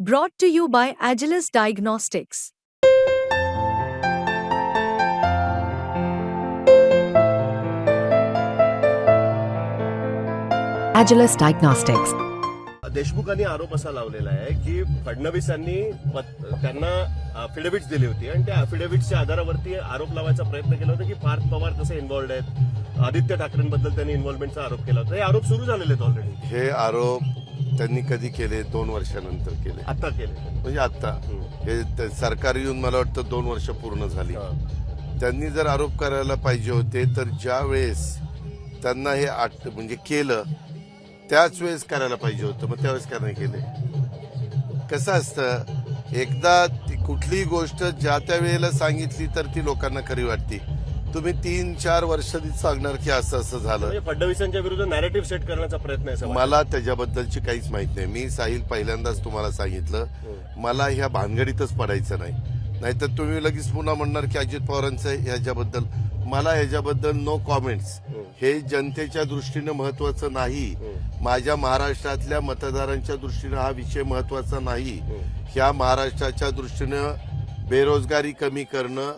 Brought to you by Agilus Diagnostics. Agilus Diagnostics. देशमुखांनी आरोप असा लावलेला आहे की फडणवीसांनी त्यांना अफिडेव्हिट्स दिली होती आणि त्या अफिडेव्हिट्सच्या आधारावरती आरोप लावायचा प्रयत्न केला होता की पार्थ पवार कसे इन्व्हॉल्ड आहेत, आदित्य ठाकरेंबद्दल त्यांनी इन्व्हॉल्वमेंटचा आरोप केला होता. हे आरोप सुरू झालेले आहेत ऑलरेडी. हे आरोप त्यांनी कधी केले? 2 वर्षानंतर केले. आता केले म्हणजे आता हे सरकार येऊन मला वाटतं 2 वर्ष पूर्ण झाली. त्यांनी जर आरोप करायला पाहिजे होते तर ज्या वेळेस त्यांना हे म्हणजे केलं त्याच वेळेस करायला पाहिजे होतं. मग त्यावेळेस का नाही केले? कसं असतं, एकदा कुठलीही गोष्ट ज्या त्या वेळेला सांगितली तर ती लोकांना खरी वाटते. तुम्ही 3-4 वर्ष सांगणार की असं असं झालं. म्हणजे फडणवीसांच्या विरुद्ध नॅरेटिव्ह सेट करण्याचा प्रयत्न आहे. मला त्याच्याबद्दलची काहीच माहित नाही. मी साहिल पहिल्यांदाच तुम्हाला सांगितलं, मला ह्या भानगडीतच पडायचं नाही. नाहीतर तुम्ही लगेच पुन्हा म्हणणार की अजित पवारांचं ह्याच्याबद्दल. मला ह्याच्याबद्दल नो कॉमेंट्स. हे जनतेच्या दृष्टीनं महत्वाचं नाही, माझ्या महाराष्ट्रातल्या मतदारांच्या दृष्टीनं हा विषय महत्वाचा नाही. ह्या महाराष्ट्राच्या दृष्टीनं बेरोजगारी कमी करणं,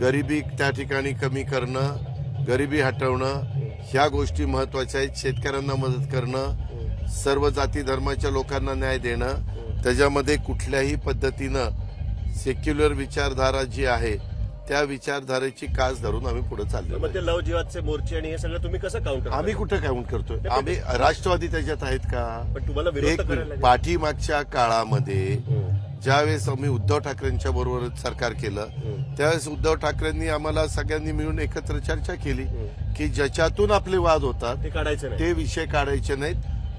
गरिबी त्या ठिकाणी कमी करणं, गरिबी हटवणं ह्या गोष्टी महत्वाच्या आहेत. शेतकऱ्यांना मदत करणं, सर्व जाती धर्माच्या लोकांना न्याय देणं, त्याच्यामध्ये कुठल्याही पद्धतीनं सेक्युलर विचारधारा जी आहे त्या विचारधारेची कास धरून आम्ही पुढे चाललो. मग ते लव जिहादचे मोर्चे आणि हे सगळं तुम्ही कसं काउंटर? आम्ही कुठे काउंट करतोय? आम्ही राष्ट्रवादी त्याच्यात आहेत का? पण तुम्हाला विरोध करायला लागेल. पाठीमागच्या काळामध्ये ज्यावेळेस आम्ही उद्धव ठाकरेंच्या बरोबर सरकार केलं त्यावेळेस उद्धव ठाकरेंनी आम्हाला सगळ्यांनी मिळून एकत्र चर्चा केली की ज्याच्यातून आपले वाद होतात ते काढायचे नाही, ते विषय काढायचे नाहीत.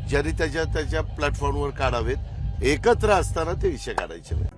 ज्यांनी त्याच्या प्लॅटफॉर्मवर काढावेत. एकत्र असताना ते विषय काढायचे नाहीत.